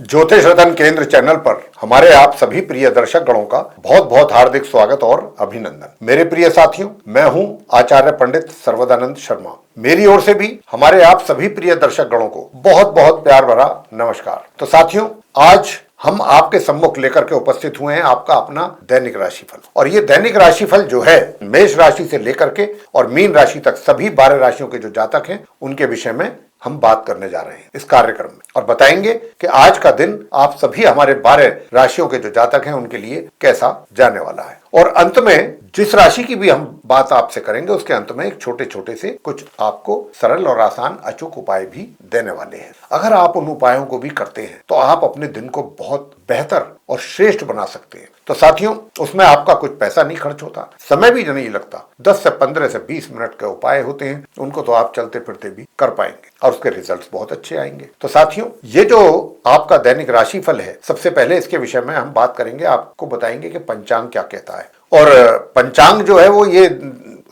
ज्योतिष रतन केंद्र चैनल पर हमारे आप सभी प्रिय दर्शक गणों का बहुत बहुत हार्दिक स्वागत और अभिनंदन। मेरे प्रिय साथियों, मैं हूं आचार्य पंडित सर्वदानंद शर्मा। मेरी ओर से भी हमारे आप सभी प्रिय दर्शक गणों को बहुत बहुत प्यार भरा नमस्कार। तो साथियों, आज हम आपके सम्मुख लेकर के उपस्थित हुए हैं आपका अपना दैनिक राशिफल। और ये दैनिक राशिफल जो है मेष राशि से लेकर के और मीन राशि तक सभी 12 राशियों के जो जातक हैं उनके विषय में हम बात करने जा रहे हैं इस कार्यक्रम में, और बताएंगे कि आज का दिन आप सभी हमारे 12 राशियों के जो जातक हैं उनके लिए कैसा जाने वाला है। और अंत में जिस राशि की भी हम बात आपसे करेंगे उसके अंत में एक छोटे छोटे से कुछ आपको सरल और आसान अचूक उपाय भी देने वाले हैं। अगर आप उन उपायों को भी करते हैं तो आप अपने दिन को बहुत बेहतर और श्रेष्ठ बना सकते हैं। तो साथियों, उसमें आपका कुछ पैसा नहीं खर्च होता, समय भी नहीं लगता। 10 से 15 से 20 मिनट के उपाय होते हैं, उनको तो आप चलते फिरते भी कर पाएंगे और उसके रिजल्ट्स बहुत अच्छे आएंगे। तो साथियों, ये जो आपका दैनिक राशिफल है, सबसे पहले इसके विषय में हम बात करेंगे, आपको बताएंगे कि पंचांग क्या कहता है। और पंचांग जो है वो ये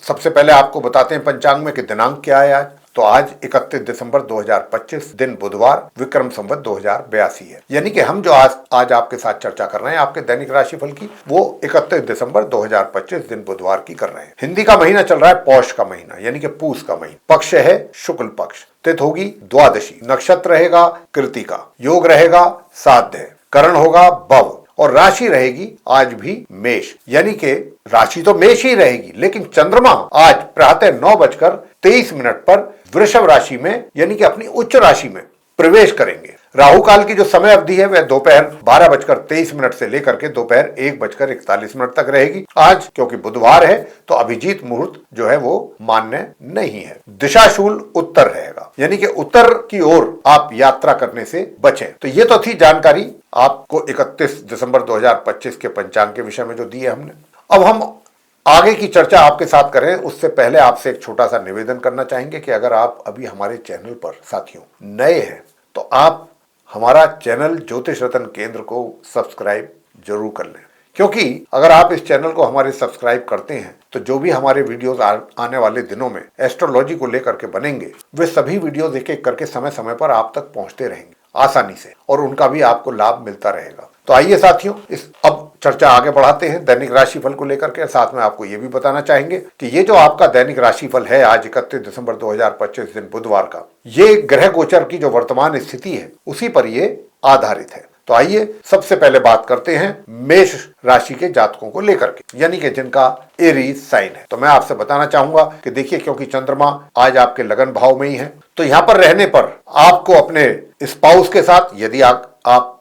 सबसे पहले आपको बताते हैं पंचांग में कि दिनांक क्या है आज। तो आज 31 दिसंबर 2025 दिन बुधवार, विक्रम संवत 2082 है। यानी कि हम जो आज आपके साथ चर्चा कर रहे हैं आपके दैनिक राशिफल की, वो 31 दिसंबर 2025 दिन बुधवार की कर रहे हैं। हिंदी का महीना चल रहा है पौष का महीना, यानी कि पूस का महीना। पक्ष है शुक्ल पक्ष, तिथि होगी द्वादशी, नक्षत्र रहेगा कृतिका, योग रहेगा साध्य, करण होगा भव और राशि रहेगी आज भी मेष। यानी कि राशि तो मेष ही रहेगी, लेकिन चंद्रमा आज प्रातः 9:23 पर वृषभ राशि में यानी कि अपनी उच्च राशि में प्रवेश करेंगे। राहु काल की जो समय अवधि है वह दोपहर 12:23 से लेकर के दोपहर 1:41 तक रहेगी आज, क्योंकि बुधवार है तो अभिजीत मुहूर्त जो है वो मान्य नहीं है। दिशाशूल उत्तर रहेगा, यानी कि उत्तर की ओर आप यात्रा करने से बचें। तो ये तो थी जानकारी आपको 31 दिसंबर 2025 के पंचांग के विषय में जो दी है हमने। अब हम आगे की चर्चा आपके साथ करें उससे पहले आपसे एक छोटा सा निवेदन करना चाहेंगे कि अगर आप अभी हमारे चैनल पर साथियों नए हैं तो आप हमारा चैनल ज्योतिष रतन केंद्र को सब्सक्राइब जरूर कर लें, क्योंकि अगर आप इस चैनल को हमारे सब्सक्राइब करते हैं तो जो भी हमारे वीडियोस आने वाले दिनों में एस्ट्रोलॉजी को लेकर के बनेंगे वे सभी वीडियोस एक एक करके समय समय पर आप तक पहुंचते रहेंगे आसानी से, और उनका भी आपको लाभ मिलता रहेगा। तो आइए साथियों, इस अब चर्चा आगे बढ़ाते हैं दैनिक राशिफल को लेकर के। साथ में आपको यह भी बताना चाहेंगे कि ये जो आपका दैनिक राशिफल है आज 31 दिसंबर 2025 दिन बुधवार का, ये ग्रह गोचर की जो वर्तमान स्थिति है उसी पर ये आधारित है। तो आइए सबसे पहले बात करते हैं मेष राशि के जातकों को लेकर के, यानी कि जिनका एरीज साइन है। तो मैं आपसे बताना चाहूंगा कि देखिए, क्योंकि चंद्रमा आज आपके लगन भाव में ही है, तो यहां पर रहने पर आपको अपने स्पाउस के साथ, यदि आप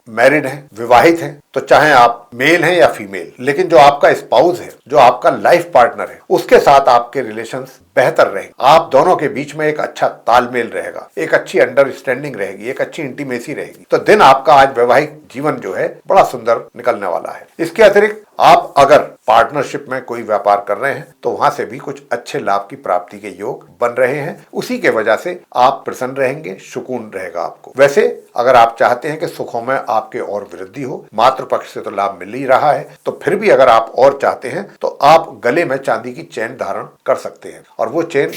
मैरिड हैं, विवाहित हैं, तो चाहे आप मेल हैं या फीमेल, लेकिन जो आपका स्पाउस है, जो आपका लाइफ पार्टनर है, उसके साथ आपके रिलेशंस बेहतर रहेंगे। आप दोनों के बीच में एक अच्छा तालमेल रहेगा, एक अच्छी अंडरस्टैंडिंग रहेगी, एक अच्छी इंटीमेसी रहेगी। तो दिन आपका आज वैवाहिक जीवन जो है बड़ा सुंदर निकलने वाला है। इसके अतिरिक्त आप अगर पार्टनरशिप में कोई व्यापार कर रहे हैं तो वहां से भी कुछ अच्छे लाभ की प्राप्ति के योग बन रहे हैं। उसी के वजह से आप प्रसन्न रहेंगे, सुकून रहेगा आपको। वैसे अगर आप चाहते हैं कि सुखों में आपके और वृद्धि हो, मातृ पक्ष से तो लाभ मिल ही रहा है, तो फिर भी अगर आप और चाहते हैं तो आप गले में चांदी की चेन धारण कर सकते हैं, और वो चेन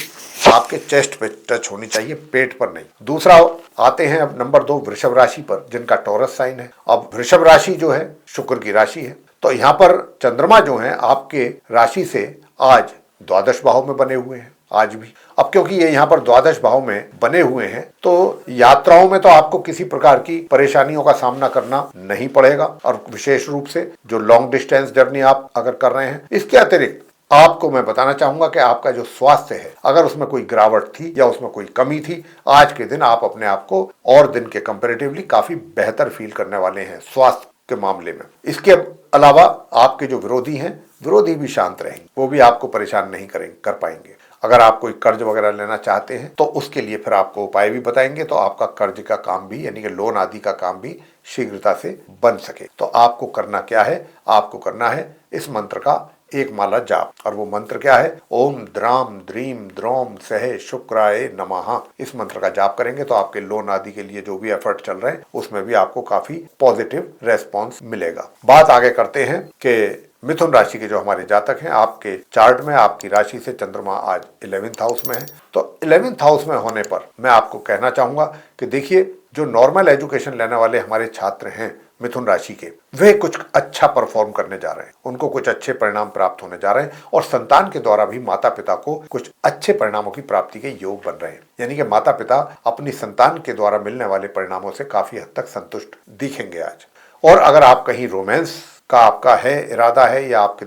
आपके चेस्ट पे टच होनी चाहिए, पेट पर नहीं। दूसरा आते हैं अब नंबर 2 वृषभ राशि पर, जिनका टॉरस साइन है। अब वृषभ राशि जो है शुक्र की राशि है, तो यहाँ पर चंद्रमा जो है आपके राशि से आज द्वादश भाव में बने हुए हैं आज भी। अब क्योंकि ये यहाँ पर द्वादश भाव में बने हुए हैं तो यात्राओं में तो आपको किसी प्रकार की परेशानियों का सामना करना नहीं पड़ेगा, और विशेष रूप से जो लॉन्ग डिस्टेंस जर्नी आप अगर कर रहे हैं। इसके अतिरिक्त आपको मैं बताना चाहूंगा कि आपका जो स्वास्थ्य है, अगर उसमें कोई गिरावट थी या उसमें कोई कमी थी, आज के दिन आप अपने आप को और दिन के कंपेरेटिवली काफी बेहतर फील करने वाले हैं स्वास्थ्य के मामले में। इसके अलावा आपके जो विरोधी हैं, विरोधी भी शांत रहेंगे, वो भी आपको परेशान नहीं कर पाएंगे। अगर आप कोई कर्ज वगैरह लेना चाहते हैं तो उसके लिए फिर आपको उपाय भी बताएंगे, तो आपका कर्ज का काम भी यानी कि लोन आदि का काम भी शीघ्रता से बन सके। तो आपको करना क्या है, आपको करना है इस मंत्र का एक माला जाप, और वो मंत्र क्या है, ओम द्राम द्रीम द्रोम सहे शुक्राय नमः। इस मंत्र का जाप करेंगे तो आपके लोन आदि के लिए जो भी एफर्ट चल रहे हैं उसमें भी आपको काफी पॉजिटिव रेस्पॉन्स मिलेगा। बात आगे करते हैं कि मिथुन राशि के जो हमारे जातक हैं, आपके चार्ट में आपकी राशि से चंद्रमा आज 11th हाउस में है। तो 11th हाउस में होने पर मैं आपको कहना चाहूंगा कि देखिए, जो नॉर्मल एजुकेशन लेने वाले हमारे छात्र हैं मिथुन राशि के, वे कुछ अच्छा परफॉर्म करने जा रहे हैं, उनको कुछ अच्छे परिणाम प्राप्त होने जा रहे हैं और संतान के द्वारा भी माता पिता को कुछ अच्छे परिणामों की प्राप्ति के योग बन रहे हैं। यानी कि माता पिता अपनी संतान के द्वारा मिलने वाले परिणामों से काफी हद तक संतुष्ट दिखेंगे आज। और अगर आप कहीं रोमांस का आपका है इरादा है, या आपके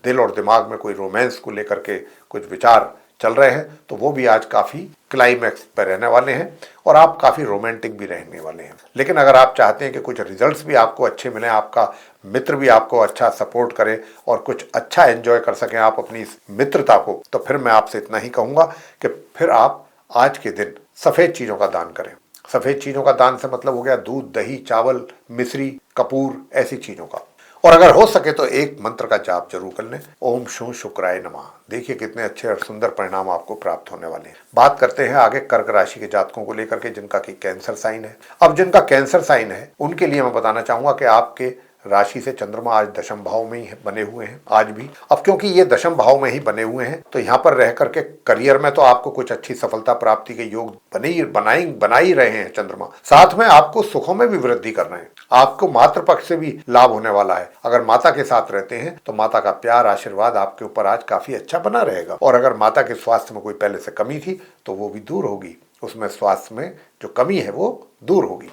दिल और दिमाग में कोई रोमांस को लेकर के कुछ विचार चल रहे हैं, तो वो भी आज काफी क्लाइमैक्स पर रहने वाले हैं और आप काफी रोमांटिक भी रहने वाले हैं। लेकिन अगर आप चाहते हैं कि कुछ रिजल्ट्स भी आपको अच्छे मिले, आपका मित्र भी आपको अच्छा सपोर्ट करे और कुछ अच्छा एंजॉय कर सकें आप अपनी इस मित्रता को, तो फिर मैं आपसे इतना ही कहूंगा कि फिर आप आज के दिन सफेद चीजों का दान करें। सफेद चीजों का दान से मतलब हो गया दूध, दही, चावल, मिश्री, कपूर, ऐसी चीजों का। और अगर हो सके तो एक मंत्र का जाप जरूर कर लें, ओम शू शुक्राय नमः। देखिए कितने अच्छे और सुंदर परिणाम आपको प्राप्त होने वाले हैं। बात करते हैं आगे कर्क राशि के जातकों को लेकर के, जिनका कि कैंसर साइन है। अब जिनका कैंसर साइन है उनके लिए मैं बताना चाहूंगा कि आपके राशि से चंद्रमा आज दशम भाव में ही बने हुए हैं आज भी। अब क्योंकि ये दशम भाव में ही बने हुए हैं, तो यहाँ पर रह करके करियर में तो आपको कुछ अच्छी सफलता प्राप्ति के योग बना ही रहे हैं चंद्रमा। साथ में आपको सुखों में भी वृद्धि कर रहे हैं, आपको मातृ पक्ष से भी लाभ होने वाला है। अगर माता के साथ रहते हैं तो माता का प्यार, आशीर्वाद आपके ऊपर आज काफी अच्छा बना रहेगा। और अगर माता के स्वास्थ्य में कोई पहले से कमी थी तो वो भी दूर होगी, उसमें स्वास्थ्य में जो कमी है वो दूर होगी।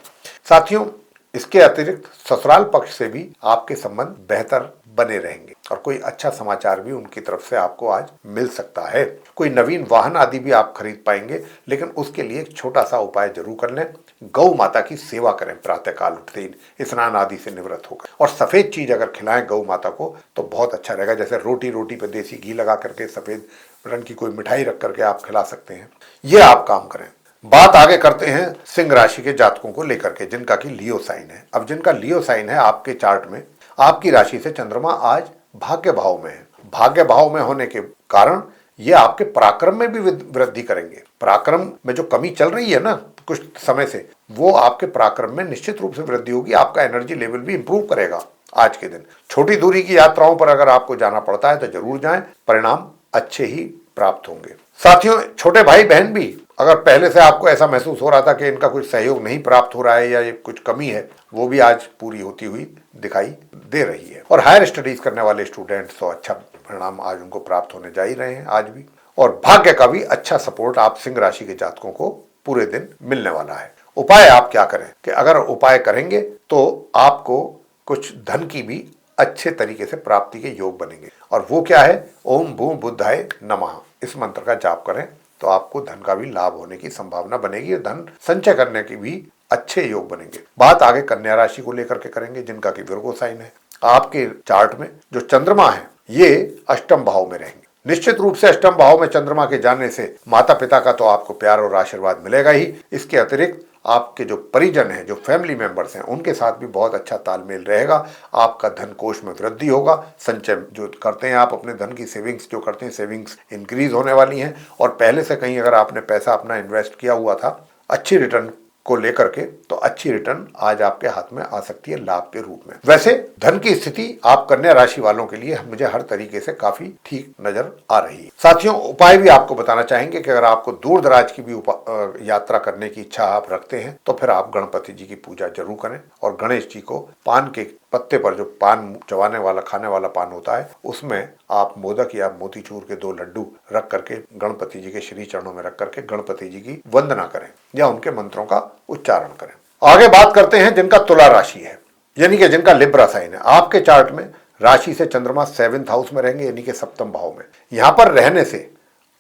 साथियों, इसके अतिरिक्त ससुराल पक्ष से भी आपके संबंध बेहतर बने रहेंगे और कोई अच्छा समाचार भी उनकी तरफ से आपको आज मिल सकता है। कोई नवीन वाहन आदि भी आप खरीद पाएंगे, लेकिन उसके लिए एक छोटा सा उपाय जरूर कर लें। गौ माता की सेवा करें प्रातःकाल उठते ही स्नान आदि से निवृत्त होकर, और सफेद चीज अगर खिलाएं गौ माता को तो बहुत अच्छा रहेगा। जैसे रोटी पे देसी घी लगा करके सफेद रंग की कोई मिठाई रख करके आप खिला सकते हैं, ये आप काम करें। बात आगे करते हैं सिंह राशि के जातकों को लेकर के, जिनका कि लियो साइन है। अब जिनका लियो साइन है, आपके चार्ट में आपकी राशि से चंद्रमा आज भाग्य भाव में है। भाग्य भाव में होने के कारण ये आपके पराक्रम में भी वृद्धि करेंगे। पराक्रम में जो कमी चल रही है ना कुछ समय से, वो आपके पराक्रम में निश्चित रूप से वृद्धि होगी। आपका एनर्जी लेवल भी इंप्रूव करेगा आज के दिन। छोटी दूरी की यात्राओं पर अगर आपको जाना पड़ता है तो जरूर जाएं, परिणाम अच्छे ही प्राप्त होंगे। साथियों, छोटे भाई बहन भी अगर पहले से आपको ऐसा महसूस हो रहा था कि इनका कुछ सहयोग नहीं प्राप्त हो रहा है या ये कुछ कमी है, वो भी आज पूरी होती हुई दिखाई दे रही है। और हायर स्टडीज करने वाले स्टूडेंट्स तो अच्छा परिणाम आज उनको प्राप्त होने जा ही रहे हैं आज भी। और भाग्य का भी अच्छा सपोर्ट आप सिंह राशि के जातकों को पूरे दिन मिलने वाला है। उपाय आप क्या करें कि अगर उपाय करेंगे तो आपको कुछ धन की भी अच्छे तरीके से प्राप्ति के योग बनेंगे। और वो क्या है, ओम भू बुद्धाय नमः, इस मंत्र का जाप करें तो आपको धन का भी लाभ होने की संभावना बनेगी और धन संचय करने की भी अच्छे योग बनेंगे। बात आगे कन्या राशि को लेकर के करेंगे, जिनका कि विर्गो साइन है। आपके चार्ट में जो चंद्रमा है ये अष्टम भाव में रहेंगे। निश्चित रूप से अष्टम भाव में चंद्रमा के जाने से माता पिता का तो आपको प्यार और आशीर्वाद मिलेगा ही, इसके अतिरिक्त आपके जो परिजन हैं, जो फैमिली मेंबर्स हैं, उनके साथ भी बहुत अच्छा तालमेल रहेगा। आपका धन कोष में वृद्धि होगा। संचय जो करते हैं आप अपने धन की सेविंग्स जो करते हैं, सेविंग्स इंक्रीज होने वाली हैं। और पहले से कहीं अगर आपने पैसा अपना इन्वेस्ट किया हुआ था अच्छी रिटर्न को लेकर के, तो अच्छी रिटर्न आज आपके हाथ में आ सकती है लाभ के रूप में। वैसे धन की स्थिति आप कन्या राशि वालों के लिए मुझे हर तरीके से काफी ठीक नजर आ रही है। साथियों, उपाय भी आपको बताना चाहेंगे कि अगर आपको दूर दराज की भी यात्रा करने की इच्छा आप रखते हैं तो फिर आप गणपति जी की पूजा जरूर करें और गणेश जी को पान के पत्ते पर, जो पान चबाने वाला खाने वाला पान होता है, उसमें आप मोदक या मोतीचूर के 2 लड्डू रख करके गणपति जी के श्री चरणों में रख करके गणपति जी की वंदना करें या उनके मंत्रों का उच्चारण करें। आगे बात करते हैं जिनका तुला राशि है, यानी कि जिनका लिब्रा साइन है। आपके चार्ट में राशि से चंद्रमा 7th हाउस में रहेंगे, यानी कि सप्तम भाव में। यहां पर रहने से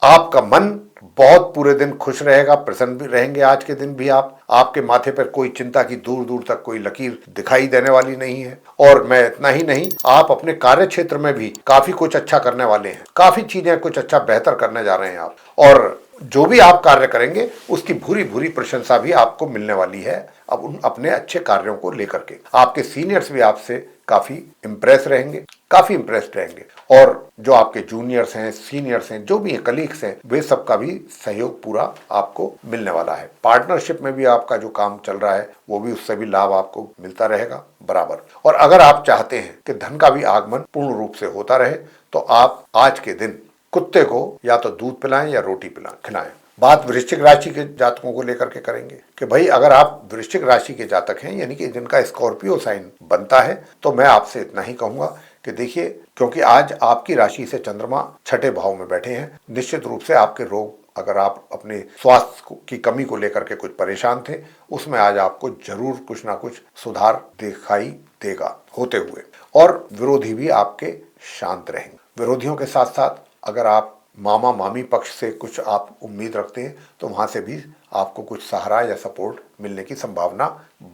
आपका मन बहुत पूरे दिन खुश रहेगा, प्रसन्न भी रहेंगे। आज के दिन भी आपके माथे पर कोई चिंता की दूर दूर तक कोई लकीर दिखाई देने वाली नहीं है। और मैं इतना ही नहीं, आप अपने कार्य क्षेत्र में भी काफी कुछ अच्छा करने वाले हैं, काफी चीजें कुछ अच्छा बेहतर करने जा रहे हैं आप। और जो भी आप कार्य करेंगे उसकी भूरी भूरी प्रशंसा भी आपको मिलने वाली है अब उन अपने अच्छे कार्यों को लेकर के। आपके सीनियर्स भी आपसे काफी इंप्रेस रहेंगे। काफी इंप्रेस्ड रहेंगे। और जो आपके जूनियर्स हैं, सीनियर्स हैं, जो भी हैं, कलीग्स हैं, वे सबका भी सहयोग पूरा आपको मिलने वाला है। पार्टनरशिप में भी आपका जो काम चल रहा है वो भी, उससे भी लाभ आपको मिलता रहेगा बराबर। और अगर आप चाहते हैं कि धन का भी आगमन पूर्ण रूप से होता रहे तो आप आज के दिन कुत्ते को या तो दूध पिलाएं या रोटी खिलाएं। बात वृश्चिक राशि के जातकों को लेकर के करेंगे कि भाई अगर आप वृश्चिक राशि के जातक हैं, यानी कि जिनका स्कॉर्पियो साइन बनता है, तो मैं आपसे इतना ही कहूंगा कि देखिए, क्योंकि आज आपकी राशि से चंद्रमा छठे भाव में बैठे हैं, निश्चित रूप से आपके रोग, अगर आप अपने स्वास्थ्य की कमी को लेकर के कुछ परेशान थे, उसमें आज आपको जरूर कुछ ना कुछ सुधार दिखाई देगा होते हुए। और विरोधी भी आपके शांत रहेंगे। विरोधियों के साथ साथ अगर आप मामा मामी पक्ष से कुछ आप उम्मीद रखते हैं तो वहां से भी आपको कुछ सहारा या सपोर्ट मिलने की संभावना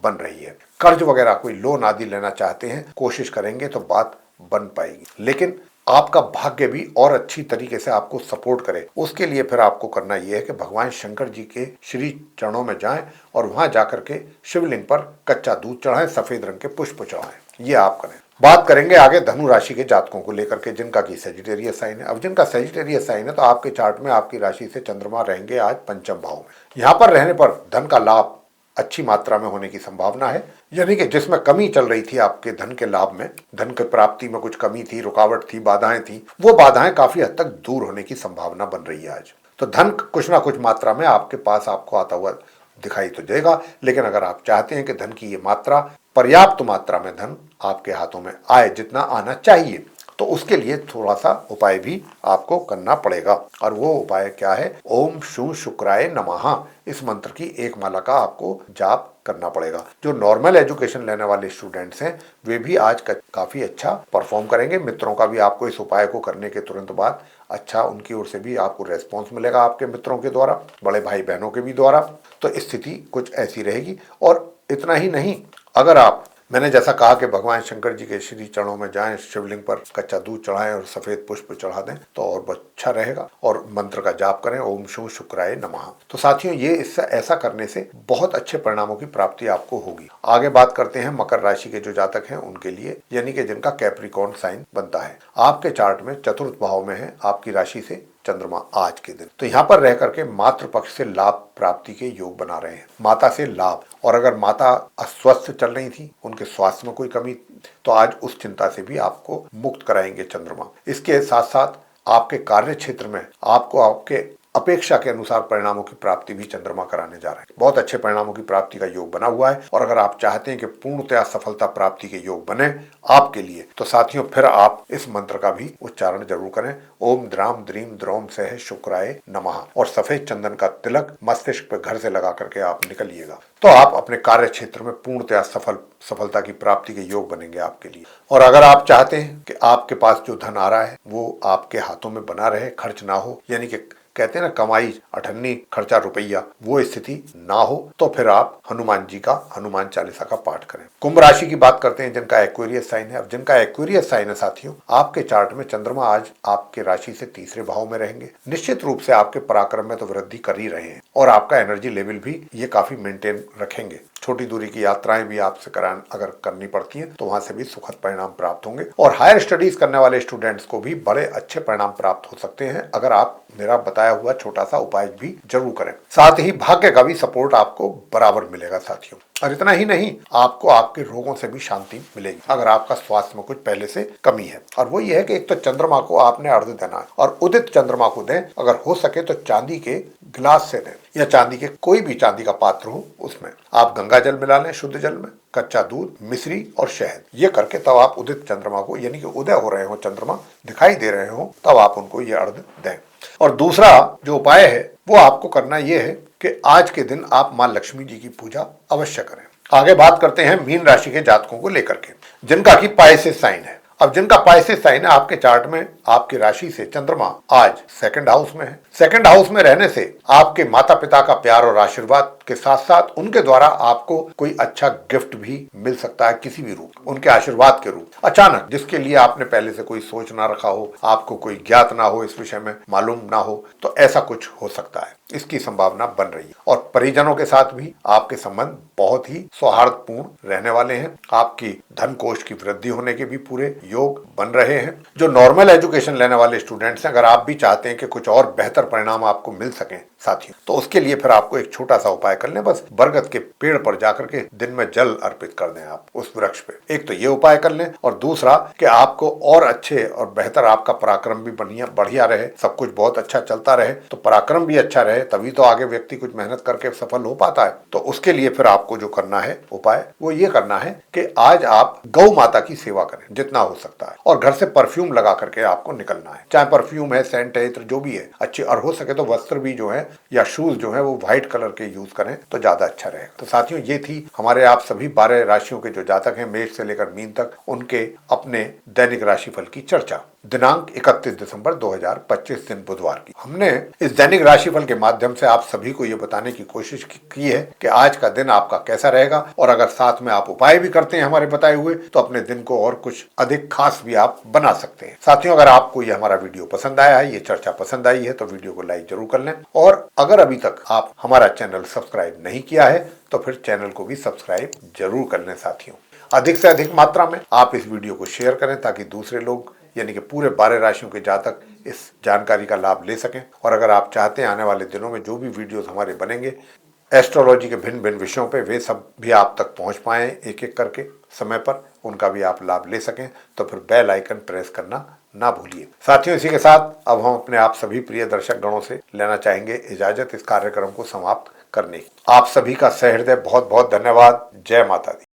बन रही है। कर्ज वगैरह कोई लोन आदि लेना चाहते हैं, कोशिश करेंगे तो बात बन पाएगी। लेकिन आपका भाग्य भी और अच्छी तरीके से आपको सपोर्ट करे, उसके लिए फिर आपको करना यह है कि भगवान शंकर जी के श्री चरणों में जाएं और वहां जाकर के शिवलिंग पर कच्चा दूध चढ़ाएं, सफेद रंग के पुष्प चढ़ाएं। ये आप करें। बात करेंगे आगे धनु राशि के जातकों को लेकर के, जिनका की सेजिटेरियस साइन है। अब जिनका सेजिटेरियस साइन है तो आपके चार्ट में आपकी राशि से चंद्रमा रहेंगे आज पंचम भाव में। यहां पर रहने पर धन का लाभ अच्छी मात्रा में होने की संभावना है, यानी कि जिसमें कमी चल रही थी आपके धन के लाभ में, धन के प्राप्ति में कुछ कमी थी, रुकावट थी, बाधाएं थी, वो बाधाएं काफी हद तक दूर होने की संभावना बन रही है आज। तो धन कुछ ना कुछ मात्रा में आपके पास आपको आता हुआ दिखाई तो देगा, लेकिन अगर आप चाहते हैं कि धन की ये मात्रा, पर्याप्त मात्रा में धन आपके हाथों में आए, जितना आना चाहिए, तो उसके लिए थोड़ा सा उपाय भी आपको करना पड़ेगा। और वो उपाय क्या है? ओम शू शुक्राय नमः, इस मंत्र की एक माला का आपको जाप करना पड़ेगा। जो नॉर्मल एजुकेशन लेने वाले स्टूडेंट्स हैं वे भी आज काफी अच्छा परफॉर्म करेंगे। मित्रों का भी आपको इस उपाय को करने के तुरंत बाद अच्छा, उनकी ओर से भी आपको रेस्पॉन्स मिलेगा, आपके मित्रों के द्वारा, बड़े भाई बहनों के भी द्वारा। तो स्थिति कुछ ऐसी रहेगी। और इतना ही नहीं, अगर आप, मैंने जैसा कहा कि भगवान शंकर जी के श्री चरणों में जाएं, शिवलिंग पर कच्चा दूध चढ़ाएं और सफेद पुष्प चढ़ा दें तो और अच्छा रहेगा। और मंत्र का जाप करें, ओम शू शुक्राय नमः। तो साथियों, ये ऐसा करने से बहुत अच्छे परिणामों की प्राप्ति आपको होगी। आगे बात करते हैं मकर राशि के जो जातक हैं उनके लिए, यानी कि जिनका कैप्रिकॉर्न साइन बनता है। आपके चार्ट में चतुर्थ भाव में है आपकी राशि से चंद्रमा आज के दिन। तो यहाँ पर रह करके मातृ पक्ष से लाभ प्राप्ति के योग बना रहे हैं, माता से लाभ। और अगर माता अस्वस्थ चल रही थी, उनके स्वास्थ्य में कोई कमी, तो आज उस चिंता से भी आपको मुक्त कराएंगे चंद्रमा। इसके साथ साथ आपके कार्य क्षेत्र में आपको आपके अपेक्षा के अनुसार परिणामों की प्राप्ति भी चंद्रमा कराने जा रहे हैं। बहुत अच्छे परिणामों की प्राप्ति का योग बना हुआ है। और अगर आप चाहते हैं कि पूर्णतया सफलता प्राप्ति के योग बने आपके लिए, तो साथियों फिर आप इस मंत्र का भी उच्चारण जरूर करें, ओम द्राम द्रीम द्रोम सह शुक्राय नमः। और सफेद चंदन का तिलक मस्तिष्क पे घर से लगा करके आप निकलिएगा, तो आप अपने कार्य क्षेत्र में पूर्णतया सफलता की प्राप्ति के योग बनेंगे आपके लिए। और अगर आप चाहते हैं कि आपके पास जो धन आ रहा है वो आपके हाथों में बना रहे, खर्च ना हो, यानी कि कहते हैं ना कमाई अठन्नी खर्चा रुपया, वो स्थिति ना हो, तो फिर आप हनुमान जी का हनुमान चालीसा का पाठ करें। कुंभ राशि की बात करते हैं जिनका एक्वेरियस साइन है। अब जिनका एक्वेरियस साइन है साथियों, आपके चार्ट में चंद्रमा आज आपके राशि से तीसरे भाव में रहेंगे। निश्चित रूप से आपके पराक्रम में तो वृद्धि कर ही रहे हैं और आपका एनर्जी लेवल भी ये काफी मेंटेन रखेंगे। छोटी दूरी की यात्राएं भी आपसे अगर करनी पड़ती हैं तो वहां से भी सुखद परिणाम प्राप्त होंगे। और हायर स्टडीज करने वाले स्टूडेंट्स को भी बड़े अच्छे परिणाम प्राप्त हो सकते हैं अगर आप मेरा बताया हुआ छोटा सा उपाय भी जरूर करें। साथ ही भाग्य का भी सपोर्ट आपको बराबर मिलेगा साथियों। और इतना ही नहीं, आपको आपके रोगों से भी शांति मिलेगी अगर आपका स्वास्थ्य में कुछ पहले से कमी है। और वो ये है कि एक तो चंद्रमा को आपने अर्घ्य देना है और उदित चंद्रमा को दें, अगर हो सके तो चांदी के गिलास से दें या चांदी के कोई भी चांदी का पात्र हो, उसमें आप गंगा जल मिला लें, शुद्ध जल में कच्चा दूध, मिश्री और शहद, ये करके तब आप उदित चंद्रमा को, यानी कि उदय हो रहे हो, चंद्रमा दिखाई दे रहे हो, तब आप उनको ये अर्घ्य दें। और दूसरा जो उपाय है वो आपको करना ये है कि आज के दिन आप मां लक्ष्मी जी की पूजा अवश्य करें। आगे बात करते हैं मीन राशि के जातकों को लेकर के, जिनका की पाइसेस साइन है। अब जिनका पाइसेस साइन है, आपके चार्ट में आपकी राशि से चंद्रमा आज सेकंड हाउस में है। सेकंड हाउस में रहने से आपके माता पिता का प्यार और आशीर्वाद के साथ साथ उनके द्वारा आपको कोई अच्छा गिफ्ट भी मिल सकता है, किसी भी रूप, उनके आशीर्वाद के रूप, अचानक, जिसके लिए आपने पहले से कोई सोच ना रखा हो, आपको कोई ज्ञात ना हो, इस विषय में मालूम ना हो, तो ऐसा कुछ हो सकता है। इसकी संभावना बन रही है। और परिजनों के साथ भी आपके संबंध बहुत ही सौहार्दपूर्ण रहने वाले हैं। आपकी धन कोष की वृद्धि होने के भी पूरे योग बन रहे हैं। जो नॉर्मल एजुकेशन लेने वाले स्टूडेंट्स हैं, अगर आप भी चाहते हैं कि कुछ और बेहतर परिणाम आपको मिल सकें साथियों, तो उसके लिए फिर आपको एक छोटा सा उपाय कर लें। बस बरगद के पेड़ पर जाकर के दिन में जल अर्पित कर दें आप उस वृक्ष पे। एक तो ये उपाय कर लें, और दूसरा कि आपको और अच्छे और बेहतर आपका पराक्रम भी बढ़िया रहे, सब कुछ बहुत अच्छा चलता रहे, तो पराक्रम भी अच्छा रहे, तभी तो आगे व्यक्ति कुछ मेहनत करके सफल हो पाता है। तो उसके लिए फिर आपको जो करना है उपाय, वो ये करना है कि आज आप गौ माता की सेवा करें जितना हो सकता है, और घर से परफ्यूम लगा करके आपको निकलना है। चाहे परफ्यूम है, सेंट है, इत्र जो भी है अच्छे, और हो सके तो वस्त्र भी जो है या शूज जो है वो व्हाइट कलर के यूज करें तो ज्यादा अच्छा रहेगा। तो साथियों, ये थी हमारे आप सभी 12 राशियों के जो जातक हैं, मेष से लेकर मीन तक, उनके अपने दैनिक राशिफल की चर्चा दिनांक 31 दिसंबर 2025 दिन बुधवार की। हमने इस दैनिक राशिफल के माध्यम से आप सभी को यह बताने की कोशिश की है कि आज का दिन आपका कैसा रहेगा, और अगर साथ में आप उपाय भी करते हैं हमारे बताए हुए, तो अपने दिन को और कुछ अधिक खास भी आप बना सकते हैं। साथियों, अगर आपको ये हमारा वीडियो पसंद आया है, ये चर्चा पसंद आई है, तो वीडियो को लाइक जरूर कर लें, और अगर अभी तक आप हमारा चैनल सब्सक्राइब नहीं किया है तो फिर चैनल को भी सब्सक्राइब जरूर कर लें। साथियों, अधिक से अधिक मात्रा में आप इस वीडियो को शेयर करें ताकि दूसरे लोग, यानी कि पूरे 12 राशियों के जातक, इस जानकारी का लाभ ले सकें। और अगर आप चाहते हैं आने वाले दिनों में जो भी वीडियोस हमारे बनेंगे एस्ट्रोलॉजी के भिन्न भिन्न विषयों पे, वे सब भी आप तक पहुंच पाए एक एक करके समय पर, उनका भी आप लाभ ले सकें, तो फिर बेल आइकन प्रेस करना ना भूलिए। साथियों, इसी के साथ अब हम अपने आप सभी प्रिय दर्शक गणों से लेना चाहेंगे इजाजत इस कार्यक्रम को समाप्त करने की। आप सभी का सहृदय बहुत बहुत धन्यवाद। जय माता दी।